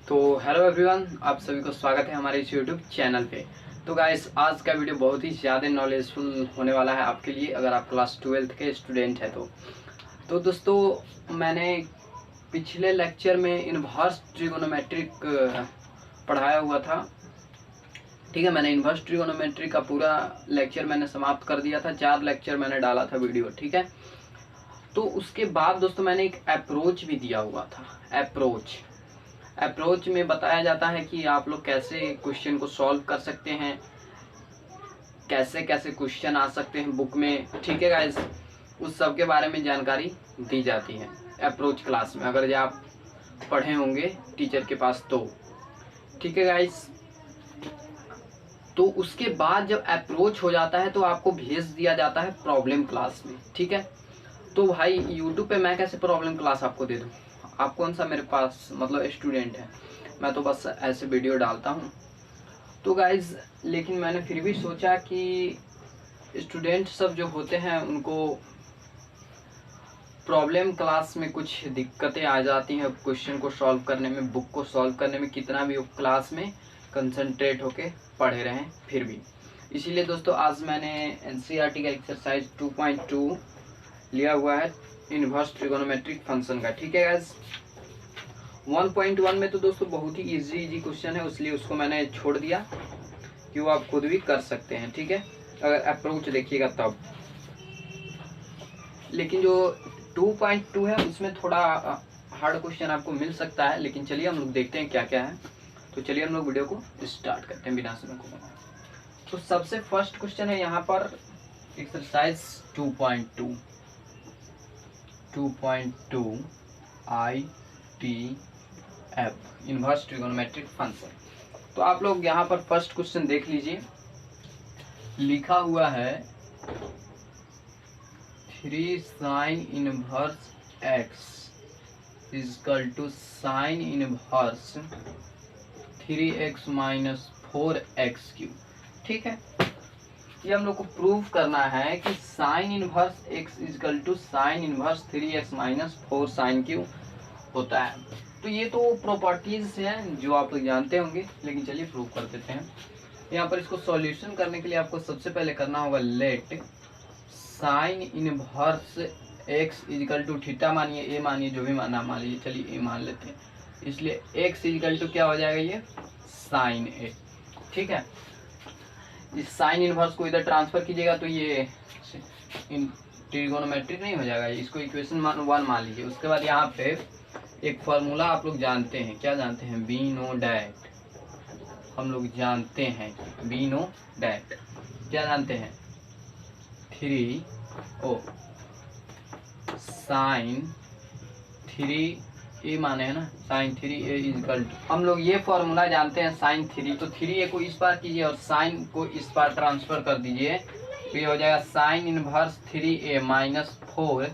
तो hello everyone, आप सभी को स्वागत है हमारे इस यूट्यूब चैनल पे। तो गाइस, आज का वीडियो बहुत ही ज़्यादा नॉलेजफुल होने वाला है आपके लिए, अगर आप क्लास 12th के स्टूडेंट हैं तो दोस्तों, मैंने पिछले लेक्चर में इन्वर्स ट्रिगोनोमेट्रिक पढ़ाया हुआ था। ठीक है, मैंने इन्वर्स ट्रिगोनोमेट्रिक का पूरा लेक्चर मैंने समाप्त कर दिया था। 4 लेक्चर मैंने डाला था वीडियो। ठीक है, तो उसके बाद दोस्तों मैंने एक अप्रोच भी दिया हुआ था। अप्रोच में बताया जाता है कि आप लोग कैसे क्वेश्चन को सॉल्व कर सकते हैं, कैसे कैसे क्वेश्चन आ सकते हैं बुक में। ठीक है गाइस, उस सब के बारे में जानकारी दी जाती है अप्रोच क्लास में, अगर आप पढ़े होंगे टीचर के पास तो। ठीक है गाइस, तो उसके बाद जब अप्रोच हो जाता है तो आपको भेज दिया जाता है प्रॉब्लम क्लास में। ठीक है, तो भाई यूट्यूब पे मैं कैसे प्रॉब्लम क्लास आपको दे दूँ? आप कौन सा मेरे पास मतलब स्टूडेंट है, मैं तो बस ऐसे वीडियो डालता हूँ। तो गाइज, लेकिन मैंने फिर भी सोचा कि स्टूडेंट सब जो होते हैं उनको प्रॉब्लम क्लास में कुछ दिक्कतें आ जाती हैं क्वेश्चन को सॉल्व करने में, बुक को सॉल्व करने में, कितना भी वो क्लास में कंसंट्रेट होके पढ़े रहें फिर भी। इसीलिए दोस्तों आज मैंने एनसीईआरटी का एक्सरसाइज 2.2 लिया हुआ है इन्वर्स ट्रिगोनोमेट्रिक फंक्शन का। ठीक है गाइस, 1.1 में तो दोस्तों बहुत ही इजी क्वेश्चन है, इसलिए उसको मैंने छोड़ दिया कि वो आप खुद भी कर सकते हैं। ठीक है, अगर अप्रोच देखिएगा तब। लेकिन जो 2.2 है उसमें थोड़ा हार्ड क्वेश्चन आपको मिल सकता है, लेकिन चलिए हम लोग देखते हैं क्या क्या है। तो चलिए हम लोग वीडियो को स्टार्ट करते हैं बिना समय को बनाए। तो सबसे फर्स्ट क्वेश्चन है यहाँ पर exercise 2.2 ITF inverse trigonometric function. तो आप लोग यहाँ पर फर्स्ट क्वेश्चन देख लीजिए, लिखा हुआ है 3 sin inverse x equal to sine inverse 3x minus 4x3। ठीक है, ये हम लोग को प्रूव करना है कि sine inverse x equal to sine inverse 3x minus 4 sine cube होता है। तो ये तो प्रॉपर्टीज हैं जो आप लोग जानते होंगे, लेकिन चलिए प्रूव कर देते हैं। यहाँ पर इसको सॉल्यूशन करने के लिए आपको सबसे पहले करना होगा let sine inverse x equal to theta मानिए, ए मानिए, जो भी माना मान लीजिए, चलिए ए मान लेते हैं। इसलिए x इजकल टू क्या हो जाएगा, ये साइन ए। ठीक है, इस साइन इनवर्स को इधर ट्रांसफर कीजिएगा तो ये ट्रिगोनोमेट्रिक नहीं हो जाएगा, इसको इक्वेशन 1 मान लीजिए। उसके बाद यहाँ पे एक फार्मूला आप लोग जानते हैं, क्या जानते हैं? Be know that. हम लोग जानते हैं बी नो डैट, क्या जानते हैं? 3 साइन 3 ए माने है ना, साइन 3a इजकल टू, हम लोग ये फॉर्मूला जानते हैं साइन 3, तो 3a को इस पार कीजिए और साइन को इस पार ट्रांसफर कर दीजिए, तो ये हो जाएगा sine inverse 3a minus 4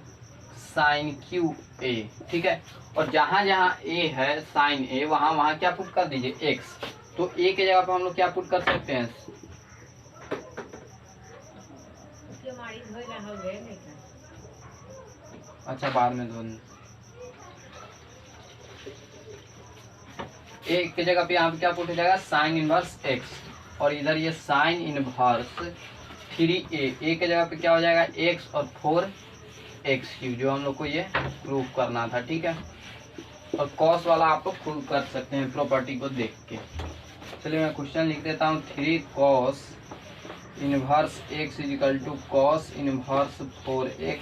sine cube A. ठीक है, और जहाँ जहाँ a है साइन a, वहाँ वहाँ क्या पुट कर दीजिए? x। तो a के जगह पर हम लोग क्या पुट कर सकते हैं? अच्छा, बाद में दोनों एक की जगह पे यहाँ पे क्या पुट हो जाएगा? साइन इनवर्स x, और इधर ये साइन इनवर्स 3a, ए के जगह पे क्या हो जाएगा? x और 4x3, जो हम लोग को ये प्रूफ करना था। ठीक है, और कॉस वाला आप लोग खुद कर सकते हैं प्रॉपर्टी को देख के। चलिए मैं क्वेश्चन लिख देता हूँ, 3 cos inverse x equal to cos inverse 4x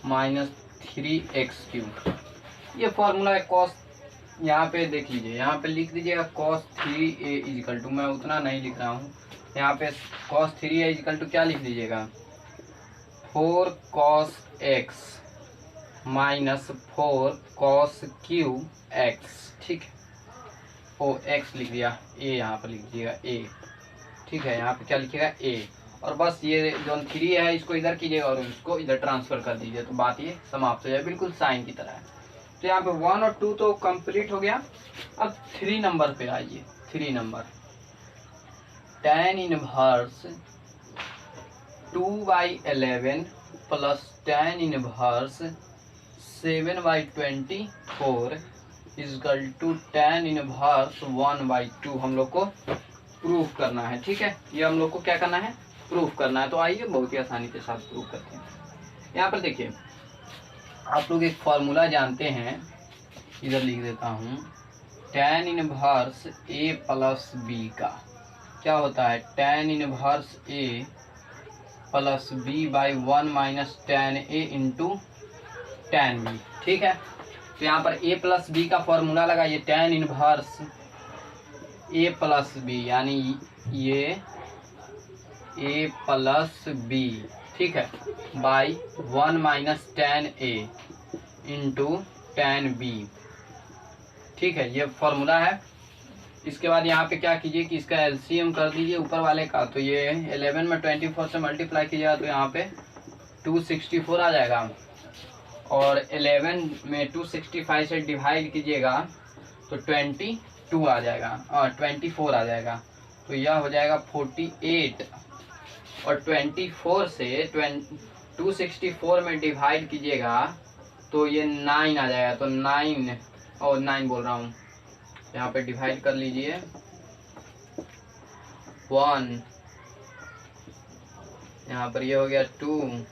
minus 3x3। ये फॉर्मूला है कॉस, यहाँ पे देख लीजिए, यहाँ पे लिख दीजिएगा cos 3a इजिकल टू, मैं उतना नहीं लिख रहा हूँ, यहाँ पे cos 3a इजिकल टू क्या लिख दीजिएगा? 4 cos x minus 4 cos Q x। ठीक है, ओ x लिख दिया, a यहाँ पर लिख दीजिएगा a। ठीक है, यहाँ पे क्या लिखिएगा? a, और बस ये जो 3 है इसको इधर कीजिएगा और इसको इधर ट्रांसफर कर दीजिए, तो बात ये समाप्त हो जाए, बिल्कुल साइन की तरह है। तो यहाँ पे 1 और 2 तो कंप्लीट हो गया। अब 3 नंबर पे आइए। 3 number, tan inverse 2/11 plus tan inverse 7/24 equal to tan inverse 1/2 हम लोग को प्रूफ करना है। ठीक है, ये हम लोग को क्या करना है, प्रूफ करना है। तो आइए बहुत ही आसानी के साथ प्रूफ करते हैं। यहाँ पर देखिए आप लोग एक फॉर्मूला जानते हैं, इधर लिख देता हूँ, tan inverse a plus b का क्या होता है, tan inverse a plus b by 1 minus tan a into tan b। ठीक है, तो यहाँ पर a प्लस b का फॉर्मूला लगाइए, tan inverse a plus b यानी ये a प्लस b, ठीक है, by 1 minus tan a into tan b। ठीक है, ये फॉर्मूला है। इसके बाद यहाँ पे क्या कीजिए कि इसका एलसीएम कर दीजिए ऊपर वाले का, तो ये 11 में 24 से मल्टीप्लाई कीजिएगा तो यहाँ पे 264 आ जाएगा, और 11 में 265 से डिवाइड कीजिएगा तो 22 आ जाएगा और 24 आ जाएगा, तो यह हो जाएगा 48, और 24 से 264 में डिवाइड कीजिएगा तो ये 9 आ जाएगा, तो 9 और 9 बोल रहा हूँ, यहाँ पे डिवाइड कर लीजिए 1, यहाँ पर ये हो गया 2,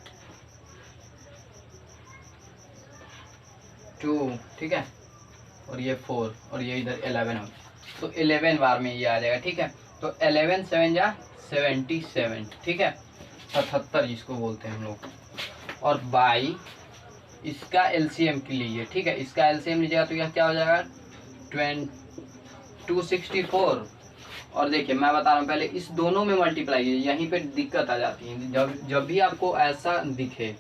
ठीक है, और ये 4, और ये इधर 11 हो, तो 11 बार में ये आ जाएगा। ठीक है, तो 11 7 जा 77, ठीक है, 77 जिसको बोलते हैं हम लोग, और बाई इसका एलसीएम के लिए। ठीक है, इसका एलसीएम लीजिएगा तो यह क्या हो जाएगा 264, और देखिए मैं बता रहा हूँ पहले इस दोनों में मल्टीप्लाई कीजिए, यहीं पे दिक्कत आ जाती है। जब भी आपको ऐसा दिखे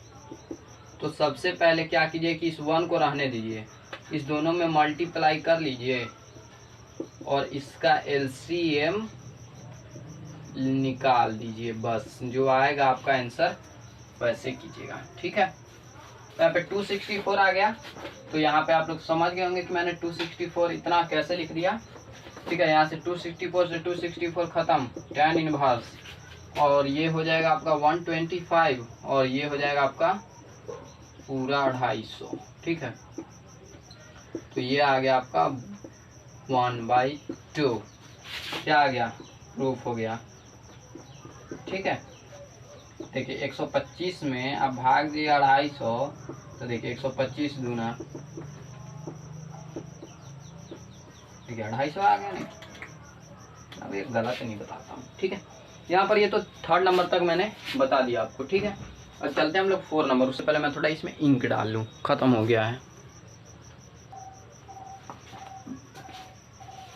तो सबसे पहले क्या कीजिए कि इस 1 को रहने दीजिए, इस दोनों में मल्टीप्लाई कर लीजिए और इसका एलसीएम निकाल दीजिए, बस जो आएगा आपका आंसर वैसे कीजिएगा। ठीक है, तो यहाँ पे 264 आ गया, तो यहाँ पे आप लोग समझ गए होंगे कि मैंने 264 इतना कैसे लिख दिया। ठीक है, यहाँ से 264 से 264 खत्म, tan इनवर्स, और ये हो जाएगा आपका 125, और ये हो जाएगा आपका पूरा 250। ठीक है, तो ये आ गया आपका 1/2, क्या आ गया, प्रूफ हो गया। ठीक है, देखिए 125 में अब भाग दिया 250, तो देखिए 125 दूना, ठीक है 250 आ गया। नहीं, अब ये गलत नहीं बताता हूँ। ठीक है, यहाँ पर ये तो 3rd नंबर तक मैंने बता दिया आपको। ठीक है, और चलते हैं हम लोग 4 नंबर। उससे पहले मैं थोड़ा इसमें इंक डाल लूँ, खत्म हो गया है।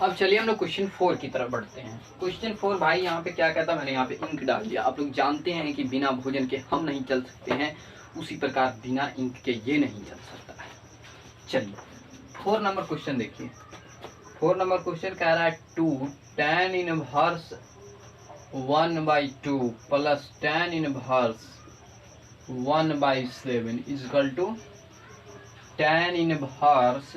अब चलिए हम लोग क्वेश्चन 4 की तरफ बढ़ते हैं। क्वेश्चन 4 भाई यहाँ पे क्या कहता है, मैंने यहाँ पे इंक डाल दिया। आप लोग जानते हैं कि बिना भोजन के हम नहीं चल सकते हैं, उसी प्रकार बिना इंक के ये नहीं चल सकता है। चलिए 4 नंबर क्वेश्चन देखिए। 4 नंबर क्वेश्चन कह रहा है 2 tan inverse 1/2 plus tan inverse 1/7 equal to tan inverse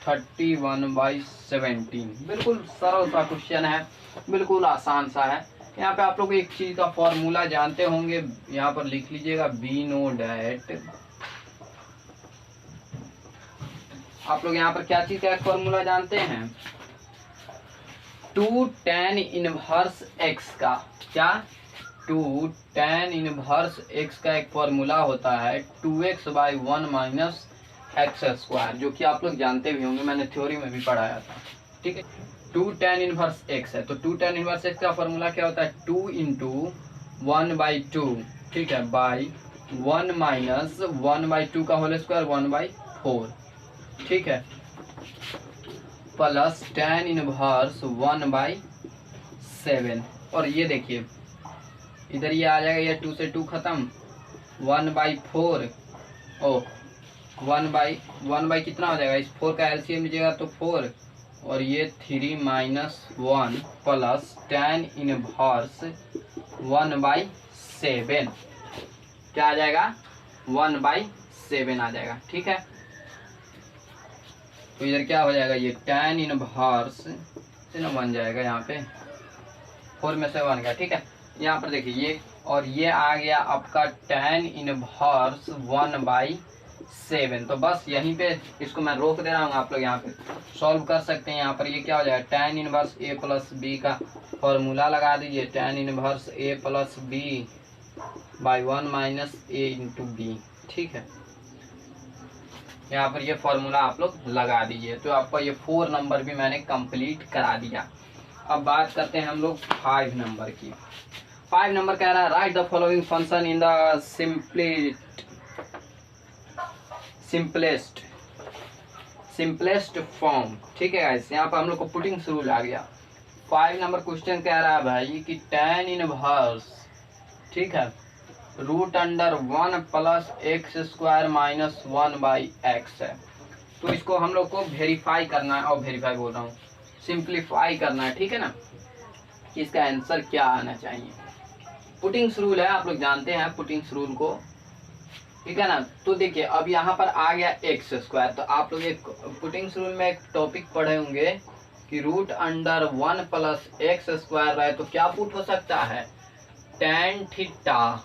31/17। बिल्कुल सरल सा क्वेश्चन है, बिल्कुल आसान सा है। यहाँ पे आप लोग एक चीज का फॉर्मूला जानते होंगे, यहाँ पर लिख लीजिएगा बी नो डैट। आप लोग यहाँ पर क्या चीज का फॉर्मूला जानते हैं, 2 tan इनवर्स x का, क्या 2 tan इनवर्स x का एक फॉर्मूला होता है 2x/1 माइनस एक्स स्क्वायर, जो कि आप लोग जानते भी होंगे, मैंने थ्योरी में भी पढ़ाया था। ठीक है, 2 tan इनवर्स x है, तो 2 tan इनवर्स x का फॉर्मूला क्या होता है 2 इंटू 1/2, ठीक है, बाई 1 माइनस 1/2 का होल स्क्वायर 1/4, ठीक है, प्लस tan इनवर्स 1/7। और ये देखिए इधर ये आ जाएगा, ये 2 से 2 खत्म, 1/4, ओ 1/1 कितना हो जाएगा, इस 4 का एलसीएम लीजिएगा तो 4, और ये 3 माइनस 1 प्लस tan इनवर्स 1/7, क्या आ जाएगा 1/7 आ जाएगा। ठीक है, तो इधर क्या हो जाएगा, ये tan इनवर्स से ना बन जाएगा, यहाँ पे 4 में से 1 गया। ठीक है, यहाँ पर देखिए ये, और ये आ गया आपका tan इनवर्स 1/7 7। तो बस यहीं पे इसको मैं रोक दे रहा हूँ, आप लोग यहाँ पे सॉल्व कर सकते हैं। यहाँ पर ये क्या हो जाएगा, tan inverse a plus B का फॉर्मूला लगा दीजिए, tan inverse a plus B by 1 minus a into B. ठीक है, यहाँ पर ये फॉर्मूला आप लोग लगा दीजिए। तो आपका ये 4 नंबर भी मैंने कंप्लीट करा दिया। अब बात करते हैं हम लोग 5 नंबर की। 5 नंबर कह रहा है right the following function in the simplest form. ठीक है गाइस, यहाँ पर हम लोग को पुटिंग्स रूल आ गया। 5 नंबर क्वेश्चन कह रहा है भाई कि tan इनवर्स, ठीक है, root under 1 plus x square minus 1 by x है। तो इसको हम लोग को वेरीफाई करना है, और वेरीफाई बोल रहा हूँ, सिंप्लीफाई करना है। ठीक है ना, कि इसका आंसर क्या आना चाहिए। पुटिंग्स रूल है, आप लोग जानते हैं पुटिंग्स रूल को, ठीक है ना। तो देखिए अब यहाँ पर आ गया एक्स स्क्वायर, तो आप लोग एक पुटिंग्स रूल में एक टॉपिक पढ़े होंगे कि root under 1 plus x square रहे तो क्या पुट हो सकता है, tan थीटा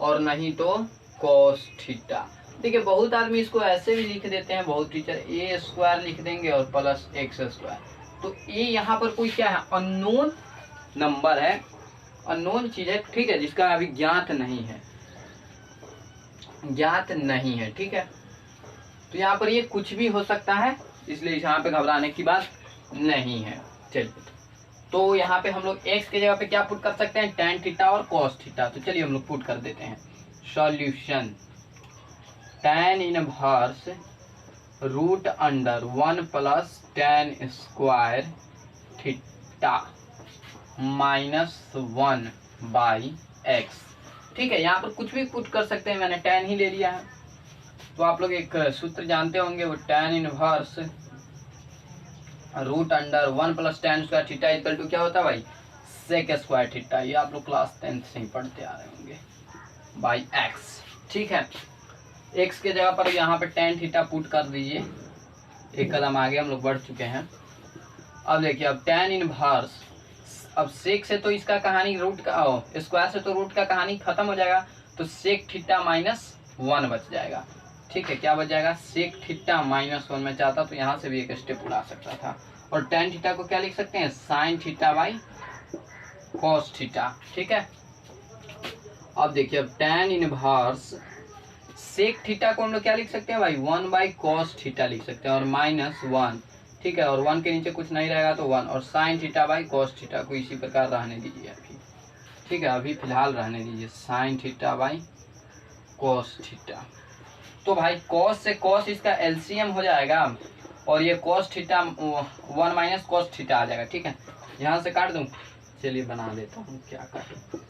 और नहीं तो cos थीटा। देखिए बहुत आदमी इसको ऐसे भी लिख देते हैं, बहुत टीचर ए स्क्वायर लिख देंगे और प्लस एक्स स्क्वायर। तो ए यहाँ पर कोई क्या है, अननोन नंबर है, अननोन चीज है, ठीक है, जिसका अभी ज्ञात नहीं है, ज्ञात नहीं है। ठीक है, तो यहाँ पर ये कुछ भी हो सकता है, इसलिए यहाँ पे घबराने की बात नहीं है। चलिए, तो यहाँ पे हम लोग x के जगह पे क्या पुट कर सकते हैं, tan थीटा और cos थीटा। तो चलिए हम लोग पुट कर देते हैं। Solution tan inverse root under 1 plus tan square theta minus 1 by x. ठीक है, यहाँ पर कुछ भी पुट कर सकते हैं, मैंने tan ही ले लिया है। तो आप लोग एक सूत्र जानते होंगे, वो tan inverse root under 1 plus tan square theta equal to क्या होता है भाई, सेक स्क्वायर थीटा। ये आप लोग क्लास 10 से ही पढ़ते आ रहे होंगे, बाई एक्स। ठीक है, एक्स के जगह पर यहाँ पे tan थीटा पुट कर दीजिए, एक कदम आगे हम लोग बढ़ चुके हैं। अब देखिए, अब tan इनवर्स, अब सेक से तो इसका कहानी रूट का, स्क्वायर से तो रूट का कहानी खत्म हो जाएगा, तो सेक थीटा माइनस 1 बच जाएगा। ठीक है, क्या बच जाएगा, सेक थीटा माइनस 1 में चाहता तो यहाँ से भी एक स्टेप उड़ा सकता था। और tan थीटा को क्या लिख सकते हैं, sign theta by cos theta. ठीक है, अब देखिए, अब tan इनवर्स सेक थीटा को हम लोग क्या लिख सकते हैं भाई, 1 बाई cos थीटा लिख सकते हैं, और माइनस 1। ठीक है, और 1 के नीचे कुछ नहीं रहेगा तो 1, और sign theta by cos theta को इसी प्रकार रहने दीजिए अभी। ठीक है, अभी फिलहाल रहने दीजिए sign theta by cos theta. तो भाई cos से cos इसका एलसीएम हो जाएगा, और ये cos theta 1 minus cos theta आ जाएगा। ठीक है, यहाँ से काट दूँ, चलिए बना देता हूँ, क्या काटूँ।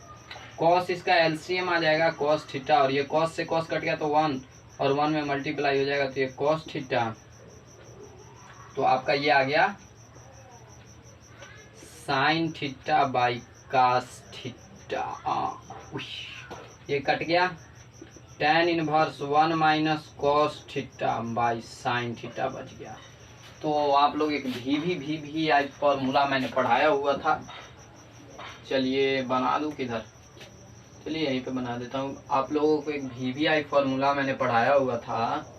cos इसका एलसीएम आ जाएगा cos थीटा, और ये cos से cos कट गया तो 1, और 1 में मल्टीप्लाई हो जाएगा तो ये cos थीटा। तो आपका ये आ गया sign theta by cos theta. ये कट गया, tan inverse 1 minus cos theta by sine theta बच गया। तो आप लोग एक भी आज फॉर्मूला मैंने पढ़ाया हुआ था, चलिए बना दूं किधर, चलिए यहीं पे बना देता हूँ। आप लोगों को एक VBI फॉर्मूला मैंने पढ़ाया हुआ था,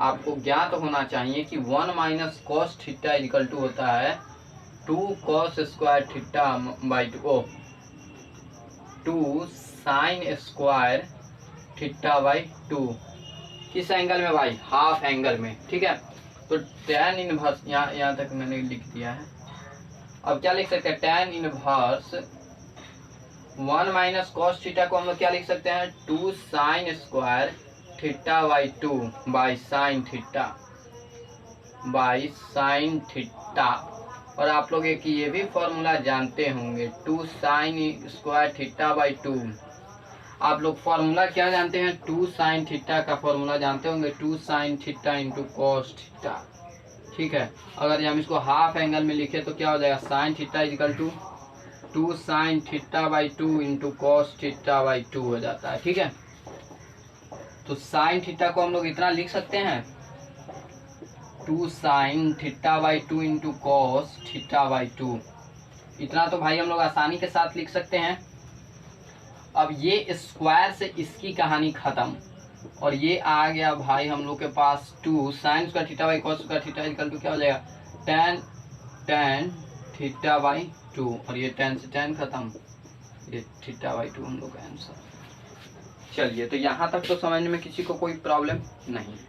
आपको ज्ञात होना चाहिए कि 1 minus cos theta equal to होता है 2 cos square theta by 2 sine square theta by 2। किस एंगल में भाई, हाफ एंगल में। ठीक है, तो tan इनवर्स यहाँ तक मैंने लिख दिया है। अब क्या लिख सकते हैं, tan inverse 1 minus cos theta को हम लोग क्या लिख सकते हैं, 2 sine square theta by 2 by sine theta. और आप लोग एक ये भी फॉर्मूला जानते होंगे, 2 साइन स्क्वायर थीटा बाई 2। आप लोग फॉर्मूला क्या जानते हैं, 2 साइन थीटा का फॉर्मूला जानते होंगे, 2 sine theta into cos theta. ठीक है, अगर हम इसको हाफ एंगल में लिखे तो क्या हो जाएगा, sine theta equal to 2 sine theta by 2 into cos theta by 2 हो जाता है। ठीक है, तो साइन थीटा को हम लोग इतना लिख सकते हैं, 2 sine theta by 2 into cos theta by 2। इतना तो भाई हम लोग आसानी के साथ लिख सकते हैं। अब ये स्क्वायर से इसकी कहानी खत्म, और ये आ गया भाई हम लोग के पास 2 sine square theta by cos square theta equal to क्या हो जाएगा tan थीटा बाई 2 और ये tan से tan खत्म, ये थीटा बाई 2 हम लोग का आंसर। चलिए तो यहाँ तक तो समझने में किसी को कोई प्रॉब्लम नहीं है।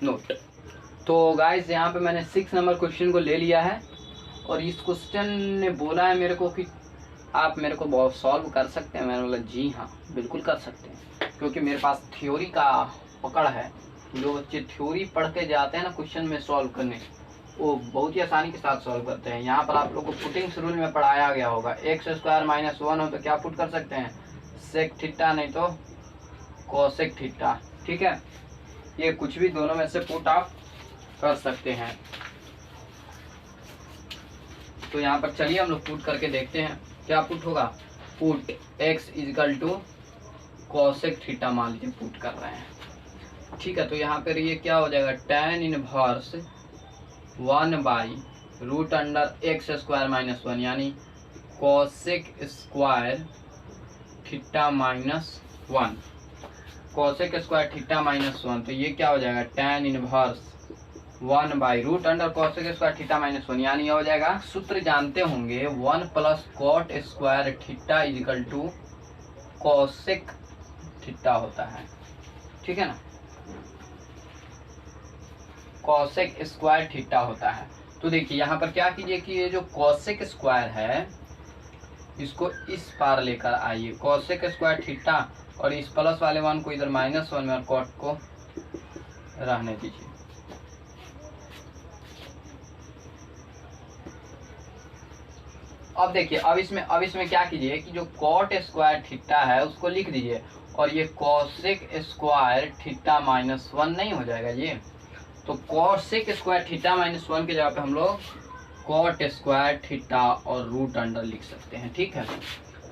नोट। तो गाइस यहाँ पे मैंने 6 नंबर क्वेश्चन को ले लिया है और इस क्वेश्चन ने बोला है मेरे को कि आप मेरे को बहुत सॉल्व कर सकते हैं। मैंने बोला जी हाँ बिल्कुल कर सकते हैं, क्योंकि मेरे पास थ्योरी का पकड़ है। जो बच्चे थ्योरी पढ़ के जाते हैं ना क्वेश्चन में सॉल्व करने, वो बहुत ही आसानी के साथ सॉल्व करते हैं। यहाँ पर आप लोग को पुटिंग्स रूल में पढ़ाया गया होगा, x² - 1 हो तो क्या पुट कर सकते हैं सेक थीटा, नहीं तो कोसेक थीटा। ठीक है, ये कुछ भी दोनों में से पुट आप कर सकते हैं। तो यहाँ पर चलिए हम लोग पुट करके देखते हैं क्या पुट होगा। पुट x = कोसेक थीटा मान लीजिए पुट कर रहे हैं। ठीक है, तो यहाँ पर ये क्या हो जाएगा tan इनवर्स 1/√x² - 1 यानी cosec square theta -1, cosec square theta -1। तो ये क्या हो जाएगा tan इनवर्स 1/√कोसेक स्क्वायर थीटा -1 यानी ये हो जाएगा, सूत्र जानते होंगे 1 + cot square theta = cosec theta होता है। ठीक है ना, कोसेक स्क्वायर थीटा होता है। तो देखिए यहाँ पर क्या कीजिए कि ये जो कोसेक स्क्वायर है इसको इस पार लेकर आइए, कोसेक स्क्वायर थीटा, और इस प्लस वाले 1 को इधर -1 में और कॉट को रहने दीजिए। अब देखिए अब इसमें क्या कीजिए कि जो कॉट स्क्वायर थीटा है उसको लिख दीजिए और ये कोसेक स्क्वायर थीटा -1 नहीं हो जाएगा ये। तो कोसेक स्क्वायर थीटा -1 की जगह पे हम लोग कॉट स्क्वायर थीटा और रूट अंडर लिख सकते हैं। ठीक है,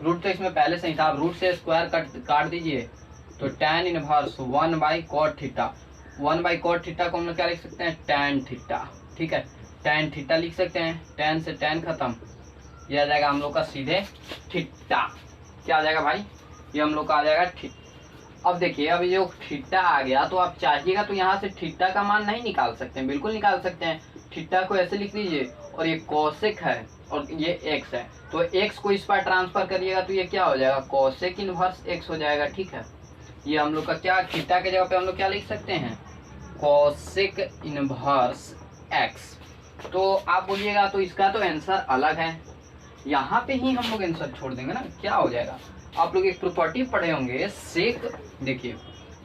रूट तो इसमें पहले से ही था, आप रूट से स्क्वायर काट दीजिए तो tan inverse 1/cot theta, 1/cot theta को हम लोग क्या लिख सकते हैं tan थीटा। ठीक है, tan थीटा लिख सकते हैं, tan से tan खत्म, ये आ जाएगा हम लोग का सीधे थीटा। क्या आ जाएगा भाई, ये हम लोग का आ जाएगा थीटा। अब देखिए अब ये थीटा आ गया तो आप चाहिएगा तो यहाँ से थीटा का मान नहीं निकाल सकते हैं, बिल्कुल निकाल सकते हैं। थीटा को ऐसे लिख लीजिए और ये कोसेक है और ये x है, तो x को इस पर ट्रांसफर करिएगा तो ये क्या हो जाएगा कोसेक इनवर्स x हो जाएगा। ठीक है, ये हम लोग का क्या थीटा के जगह पे हम लोग क्या लिख सकते हैं कोसेक इनवर्स x। तो आप बोलिएगा तो इसका तो आंसर अलग है, यहाँ पे ही हम लोग आंसर छोड़ देंगे ना। क्या हो जाएगा, आप लोग एक प्रॉपर्टी पढ़े होंगे सेक, देखिए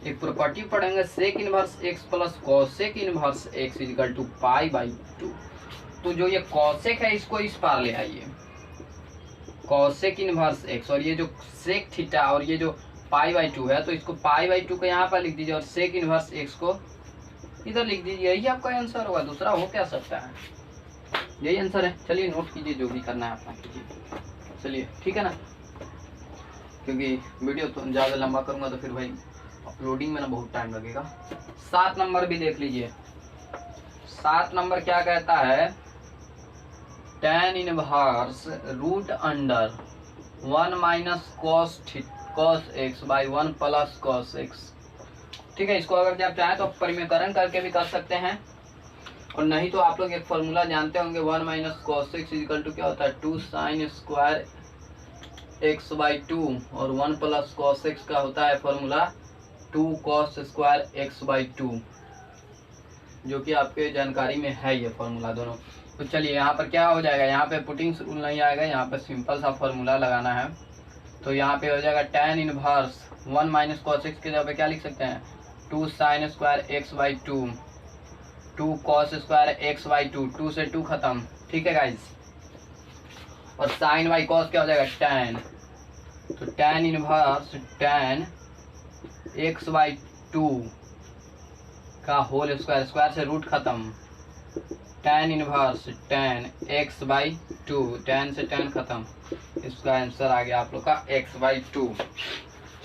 एक प्रॉपर्टी पढ़ेंगे sec inverse x plus cosec inverse x = π/2। तो जो ये कोसेक है इसको इस पार ले आइए, कोसेक इनवर्स x, और ये जो सेक थीटा और ये जो π/2 है तो इसको π/2 को यहाँ पर लिख दीजिए और सेक इनवर्स x को इधर लिख दीजिए। यही आपका आंसर होगा, दूसरा हो क्या सकता है, यही आंसर है। चलिए नोट कीजिए, जो भी करना है अपना कीजिए। चलिए ठीक है ना, क्योंकि वीडियो तो ज़्यादा लंबा करूँगा तो फिर भाई अपलोडिंग में ना बहुत टाइम लगेगा। 7 नंबर भी देख लीजिए। 7 नंबर क्या कहता है tan inverse root under 1 - cos x/1 + cos x। ठीक है, इसको अगर आप चाहें तो परिमेयकरण करके भी कर सकते हैं, और नहीं तो आप लोग एक फॉर्मूला जानते होंगे 1 - cos x = क्या होता है 2 sin स्क्वायर x/2, और 1 + cos x का होता है फॉर्मूला 2 cos स्क्वायर x/2, जो कि आपके जानकारी में है ये फॉर्मूला दोनों। तो चलिए यहाँ पर क्या हो जाएगा, यहाँ पे पुटिंग्स रूल नहीं आएगा, यहाँ पर सिंपल सा फॉर्मूला लगाना है। तो यहाँ पे हो जाएगा tan इनवर्स 1 - cos x के जगह पे क्या लिख सकते हैं 2 sin square x/2, 2 cos square x/2, 2 से 2 खत्म। ठीक है गाइज, और साइन बाई कॉस क्या हो जाएगा tan, तो tan इनवर्स tan x/2 का होल स्क्वायर, स्क्वायर से रूट खत्म, tan inverse tan x/2, tan से tan खत्म, इसका आंसर आ गया आप लोग का x/2।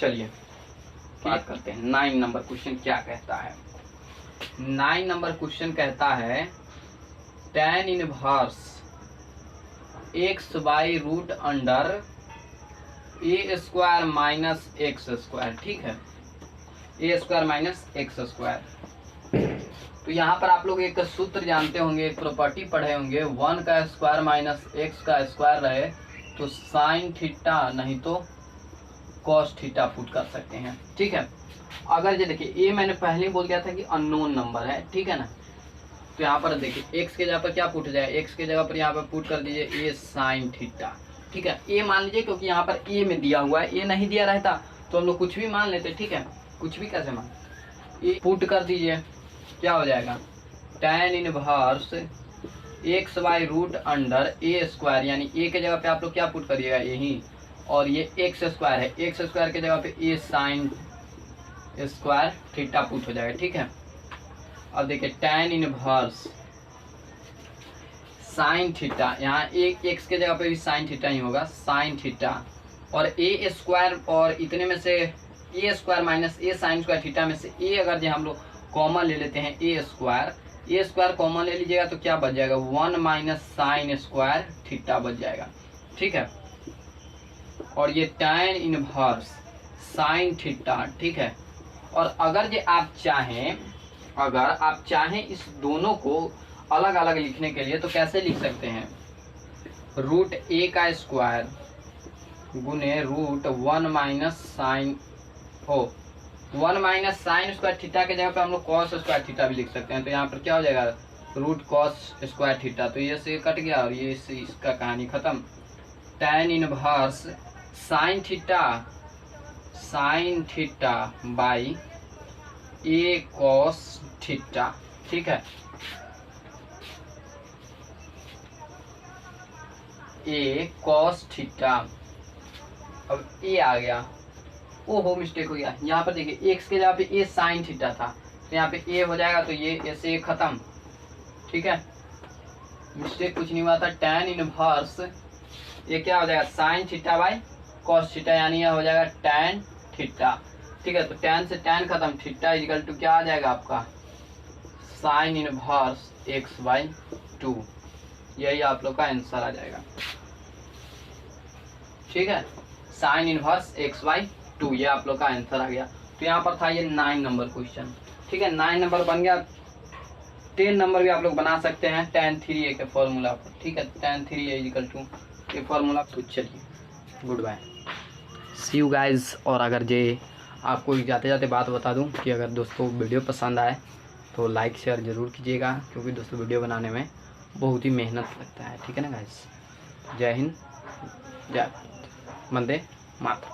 चलिए बात करते हैं 9 नंबर क्वेश्चन क्या कहता है। 9 नंबर क्वेश्चन कहता है tan इनवर्स x/√1 ए स्क्वायर माइनस एक्स स्क्वायर, ठीक है, ए स्क्वायर माइनस एक्स स्क्वायर। तो यहाँ पर आप लोग एक सूत्र जानते होंगे, एक प्रॉपर्टी पढ़े होंगे, 1 का स्क्वायर माइनस एक्स का स्क्वायर रहे तो साइन थीटा नहीं तो कॉस थीटा पुट कर सकते हैं, ठीक है। अगर ये देखिए ए मैंने पहले ही बोल दिया था कि अननोन नंबर है, ठीक है ना, तो यहाँ पर देखिए एक्स के जगह पर क्या पुट जाए, एक्स के जगह पर यहाँ पर पुट कर दीजिए ए साइन थीटा, ठीक है। ए मान लीजिए क्योंकि यहाँ पर ए में दिया हुआ है, ए नहीं दिया रहता तो हम लोग कुछ भी मान लेते, ठीक है, कुछ भी कैसे मान, ए पुट कर दीजिए, क्या हो जाएगा tan inverse x by root under A square, यानी ए के जगह पे आप लोग क्या पुट करिएगा यही, और ये एक्स स्क्वायर है, एक्स स्क्वायर के जगह पे ए साइन स्क्वायर थीटा पुट हो जाएगा, ठीक है। अब देखिए tan इनवर्स साइन थीटा, यहाँ एक एक्स के जगह पे भी साइन थीटा ही होगा, साइन थीटा, और ए स्क्वायर, और इतने में से ए स्क्वायर माइनस ए साइन स्क्वायर थीटा में से ए अगर जो हम लोग कॉमन ले लेते हैं, ए स्क्वायर कॉमन ले लीजिएगा तो क्या बच जाएगा 1 माइनस साइन स्क्वायर थीटा बच जाएगा, ठीक है। और ये tan इनवर्स साइन थीटा, ठीक है। और अगर जो आप चाहें, अगर आप चाहें इस दोनों को अलग अलग लिखने के लिए तो कैसे लिख सकते हैं, रूट ए का स्क्वायर गुने root 1 minus sine 1 minus sine square theta के जगह पे हम लोग कॉस स्क्वायर थीटा भी लिख सकते हैं। तो यहाँ पर क्या हो जाएगा रूट कॉस स्क्वायर थीटा, तो ये से कट गया और ये इसका कहानी खत्म। tan inverse sine theta by A cos theta, ठीक है, ए कॉस थीटा। अब ए आ गया, ओहो मिस्टेक हो गया, यहाँ पर देखिए एक्स के जगह पे ए साइन थीटा था तो यहाँ पे ए हो जाएगा, तो ये ऐसे खत्म, ठीक है, मिस्टेक कुछ नहीं हुआ था। tan इनवर्स ये क्या हो जाएगा sine theta by cos theta, यानी यह हो जाएगा tan थीटा, ठीक है। तो tan से tan खत्म, थीटा इक्वल टू क्या आ जाएगा आपका साइन इनवर्स एक्स बाई 2, यही आप लोग का आंसर आ जाएगा, ठीक है, साइन इनवर्स एक्स बाई 2, ये आप लोग का आंसर आ गया। तो यहाँ पर था ये 9 नंबर क्वेश्चन, ठीक है, 9 नंबर बन गया। 10 नंबर भी आप लोग बना सकते हैं tan 3a के फॉर्मूला पर, ठीक है, tan 3a इक्वल टू ये फॉर्मूला। तो चलिए good bye, see you guys. और अगर जे आपको जाते जाते बात बता दूं कि अगर दोस्तों वीडियो पसंद आए तो लाइक शेयर ज़रूर कीजिएगा, क्योंकि दोस्तों वीडियो बनाने में बहुत ही मेहनत लगता है, ठीक है ना गाइज। जय हिंद, जय भारत, वंदे मातरम।